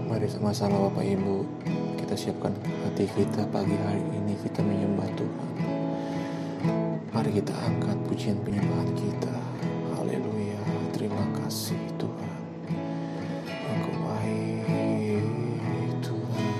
Mari sama-sama Bapak Ibu, kita siapkan hati kita pagi hari ini, kita menyembah Tuhan. Mari kita angkat pujian penyembahan kita. Haleluya, terima kasih Tuhan. Engkau baik Tuhan.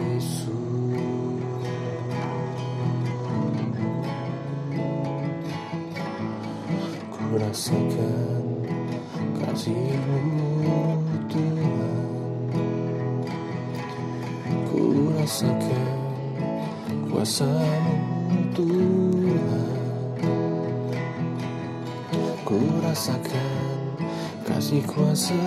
Yesus. Ku rasakan kasih-Mu Tuhan. Ku rasakan kuasa-Mu Tuhan. Ku rasakan kasih kuasa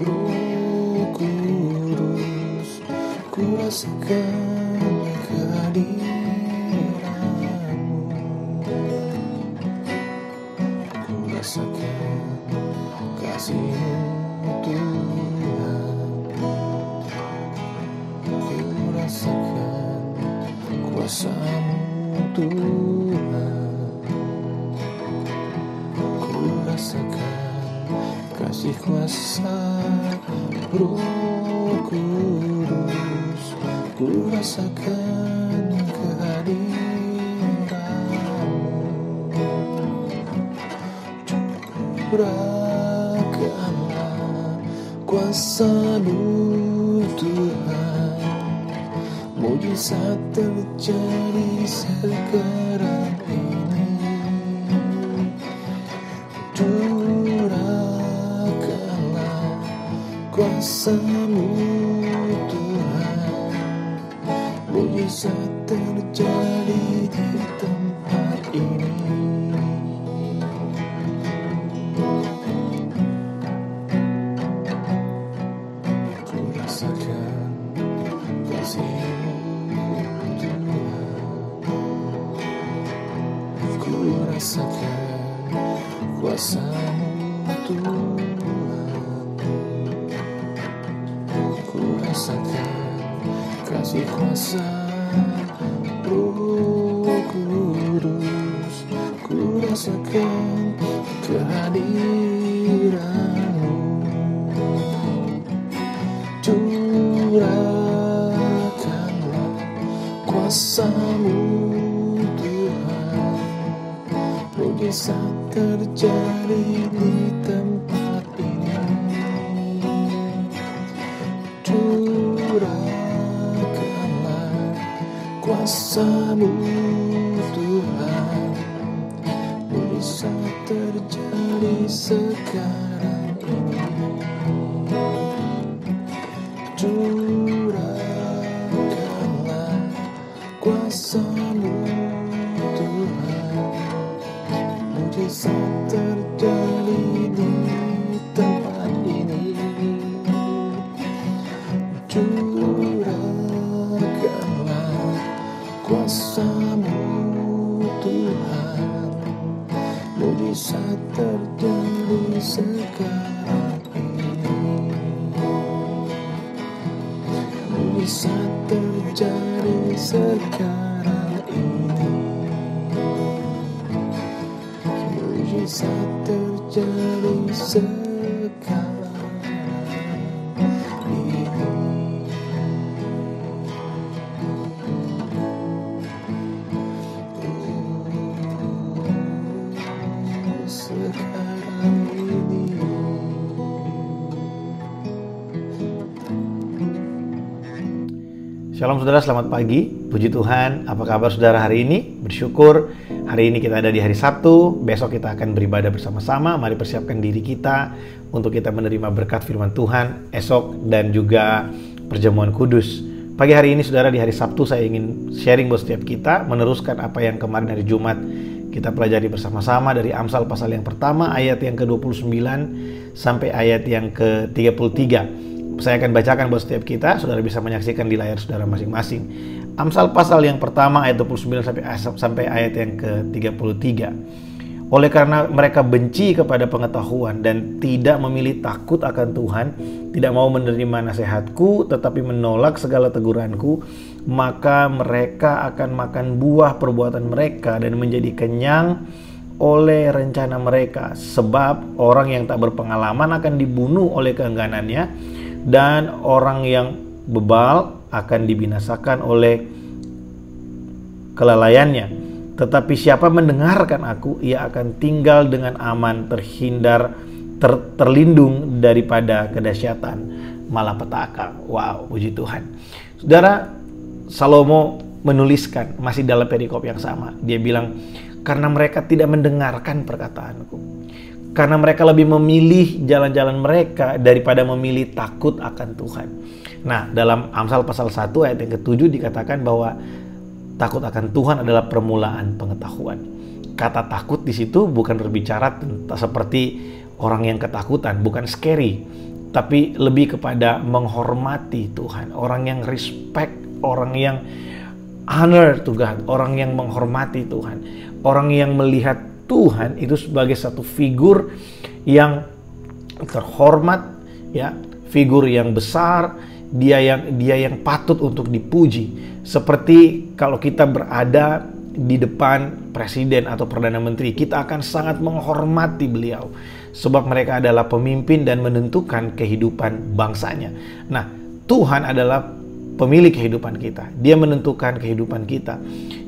Roh Kudus. Ku rasakan kehadiran-Mu. Ku rasakan kasih-Mu Tuhan. Ku rasakan kuasa-Mu Tuhan. Ku rasakan kasih kuasa Roh Kudus. Ku rasakan kehadiran-Mu. Curahkanlah kuasa-Mu Tuhan. Mujizat terjadi sekarang ini. Curahkanlah kuasa-Mu Tuhan. Mujizat terjadi di tempat ini. Ku rasakan kasih-Mu Tuhan. Ku rasakan kuasa-Mu Tuhan. Ku rasakan kasih kuasa Roh Kudus. Ku rasakan kehadiran-Mu. Curahkanlah kuasa-Mu Tuhan. Mujizat terjadi di tempat ini. Curahkanlah kuasa-Mu Tuhan. Mujizat terjadi sekarang ini. Curahkanlah kuasa-Mu Tuhan. Mujizat terjadi di tempat ini. Curahkanlah kuasa-Mu Tuhan. Mujizat terjadi sekarang ini. Mujizat terjadi sekarang ini. Mujizat terjadi sekarang ini. Sekarang ini. Shalom saudara, selamat pagi. Puji Tuhan, apa kabar saudara hari ini? Bersyukur hari ini kita ada di hari Sabtu. Besok kita akan beribadah bersama-sama. Mari persiapkan diri kita untuk kita menerima berkat firman Tuhan esok dan juga perjamuan kudus. Pagi hari ini saudara, di hari Sabtu saya ingin sharing buat setiap kita, meneruskan apa yang kemarin hari Jumat kita pelajari bersama-sama dari Amsal pasal yang pertama ayat yang ke-29 sampai ayat yang ke-33. Saya akan bacakan buat setiap kita, saudara bisa menyaksikan di layar saudara masing-masing. Amsal pasal yang pertama ayat 29 sampai ayat yang ke-33. Oleh karena mereka benci kepada pengetahuan dan tidak memilih takut akan Tuhan, tidak mau menerima nasihatku, tetapi menolak segala teguranku, maka mereka akan makan buah perbuatan mereka dan menjadi kenyang oleh rencana mereka, sebab orang yang tak berpengalaman akan dibunuh oleh keengganannya, dan orang yang bebal akan dibinasakan oleh kelalaiannya. Tetapi siapa mendengarkan aku, ia akan tinggal dengan aman, terlindung daripada kedahsyatan malapetaka. Wow, puji Tuhan. Saudara, Salomo menuliskan masih dalam perikop yang sama. Dia bilang, karena mereka tidak mendengarkan perkataanku, karena mereka lebih memilih jalan-jalan mereka daripada memilih takut akan Tuhan. Nah, dalam Amsal pasal 1 ayat yang ke-7 dikatakan bahwa takut akan Tuhan adalah permulaan pengetahuan. Kata takut di situ bukan berbicara tentang seperti orang yang ketakutan, bukan scary, tapi lebih kepada menghormati Tuhan, orang yang respect, orang yang honor to God, orang yang menghormati Tuhan, orang yang melihat Tuhan itu sebagai satu figur yang terhormat, ya, figur yang besar, dia yang patut untuk dipuji. Seperti kalau kita berada di depan presiden atau perdana menteri, kita akan sangat menghormati beliau sebab mereka adalah pemimpin dan menentukan kehidupan bangsanya. Nah, Tuhan adalah pemilik kehidupan kita. Dia menentukan kehidupan kita.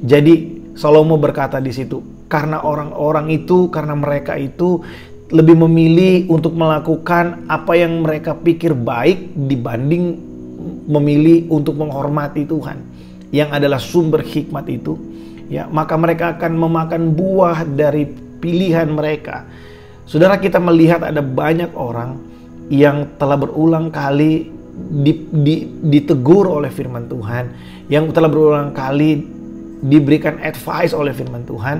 Jadi Salomo berkata di situ, karena orang-orang itu, karena mereka itu lebih memilih untuk melakukan apa yang mereka pikir baik dibanding memilih untuk menghormati Tuhan yang adalah sumber hikmat itu, ya, maka mereka akan memakan buah dari pilihan mereka. Saudara, kita melihat ada banyak orang yang telah berulang kali ditegur oleh firman Tuhan, yang telah berulang kali diberikan advice oleh firman Tuhan,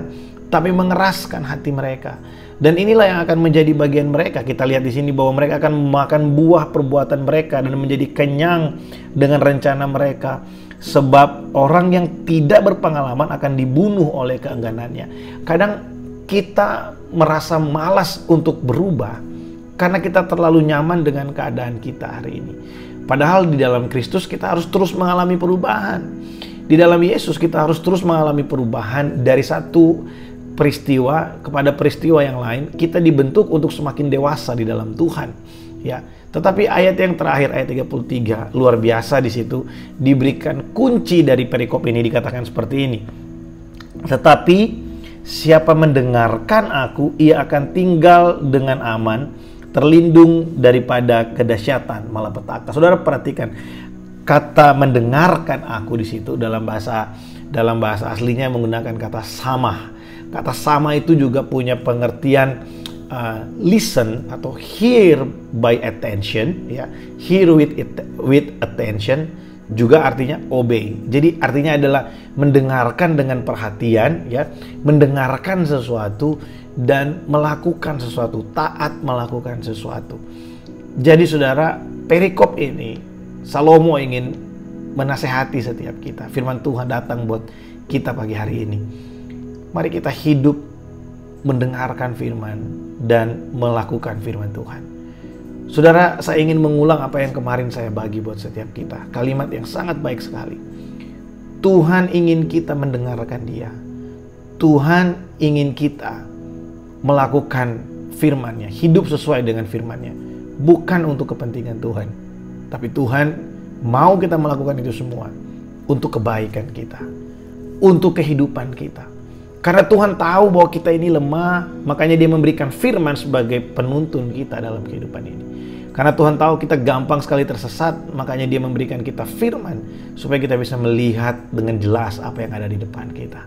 tapi mengeraskan hati mereka. Dan inilah yang akan menjadi bagian mereka. Kita lihat di sini bahwa mereka akan memakan buah perbuatan mereka dan menjadi kenyang dengan rencana mereka. Sebab orang yang tidak berpengalaman akan dibunuh oleh keengganannya. Kadang kita merasa malas untuk berubah karena kita terlalu nyaman dengan keadaan kita hari ini. Padahal di dalam Kristus kita harus terus mengalami perubahan. Di dalam Yesus kita harus terus mengalami perubahan dari satu peristiwa kepada peristiwa yang lain. Kita dibentuk untuk semakin dewasa di dalam Tuhan, ya. Tetapi ayat yang terakhir, ayat 33, luar biasa di situ diberikan kunci dari perikop ini, dikatakan seperti ini. Tetapi siapa mendengarkan aku, ia akan tinggal dengan aman, terlindung daripada kedahsyatan malapetaka. Saudara perhatikan kata mendengarkan aku di situ dalam bahasa aslinya menggunakan kata sama. Kata sama itu juga punya pengertian listen atau hear by attention, ya. Hear with attention juga artinya obey. Jadi artinya adalah mendengarkan dengan perhatian, ya, mendengarkan sesuatu dan melakukan sesuatu, taat melakukan sesuatu. Jadi saudara, perikop ini Salomo ingin menasehati setiap kita. Firman Tuhan datang buat kita pagi hari ini. Mari kita hidup mendengarkan firman dan melakukan firman Tuhan. Saudara, saya ingin mengulang apa yang kemarin saya bagi buat setiap kita. Kalimat yang sangat baik sekali. Tuhan ingin kita mendengarkan Dia. Tuhan ingin kita melakukan firman-Nya, hidup sesuai dengan firman-Nya. Bukan untuk kepentingan Tuhan, tapi Tuhan mau kita melakukan itu semua untuk kebaikan kita, untuk kehidupan kita. Karena Tuhan tahu bahwa kita ini lemah, makanya Dia memberikan firman sebagai penuntun kita dalam kehidupan ini. Karena Tuhan tahu kita gampang sekali tersesat, makanya Dia memberikan kita firman supaya kita bisa melihat dengan jelas apa yang ada di depan kita.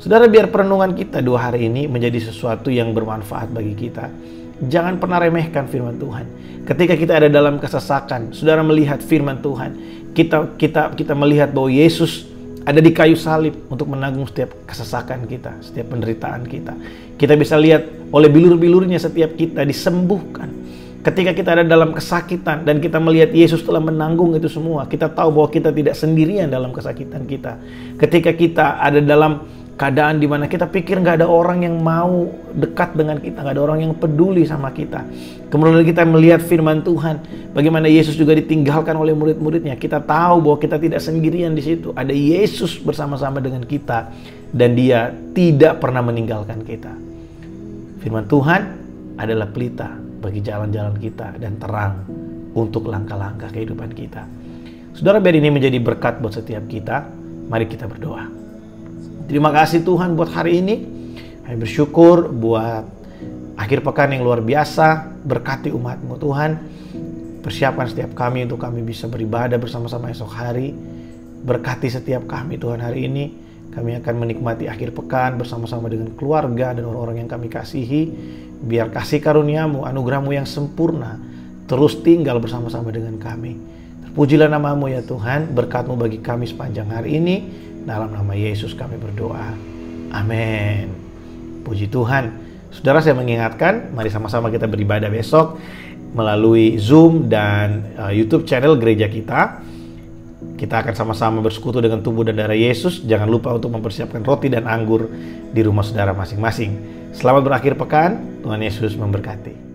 Saudara, biar perenungan kita 2 hari ini menjadi sesuatu yang bermanfaat bagi kita. Jangan pernah remehkan firman Tuhan. Ketika kita ada dalam kesesakan, saudara melihat firman Tuhan, kita melihat bahwa Yesus ada di kayu salib untuk menanggung setiap kesesakan kita, setiap penderitaan kita. Kita bisa lihat oleh bilur-bilurnya setiap kita disembuhkan. Ketika kita ada dalam kesakitan dan kita melihat Yesus telah menanggung itu semua, kita tahu bahwa kita tidak sendirian dalam kesakitan kita. Ketika kita ada dalam keadaan di mana kita pikir nggak ada orang yang mau dekat dengan kita, nggak ada orang yang peduli sama kita. Kemudian kita melihat firman Tuhan, bagaimana Yesus juga ditinggalkan oleh murid-muridnya. Kita tahu bahwa kita tidak sendirian di situ. Ada Yesus bersama-sama dengan kita dan Dia tidak pernah meninggalkan kita. Firman Tuhan adalah pelita bagi jalan-jalan kita dan terang untuk langkah-langkah kehidupan kita. Saudara, biar ini menjadi berkat buat setiap kita. Mari kita berdoa. Terima kasih Tuhan buat hari ini. Kami bersyukur buat akhir pekan yang luar biasa. Berkati umat-Mu Tuhan. Persiapkan setiap kami untuk kami bisa beribadah bersama-sama esok hari. Berkati setiap kami Tuhan hari ini. Kami akan menikmati akhir pekan bersama-sama dengan keluarga dan orang-orang yang kami kasihi. Biar kasih karunia-Mu, anugerah-Mu yang sempurna terus tinggal bersama-sama dengan kami. Terpujilah nama-Mu ya Tuhan. Berkat-Mu bagi kami sepanjang hari ini. Dalam nama Yesus kami berdoa. Amin. Puji Tuhan. Saudara, saya mengingatkan, mari sama-sama kita beribadah besok melalui Zoom dan YouTube channel gereja kita. Kita akan sama-sama bersekutu dengan tubuh dan darah Yesus. Jangan lupa untuk mempersiapkan roti dan anggur di rumah saudara masing-masing. Selamat berakhir pekan. Tuhan Yesus memberkati.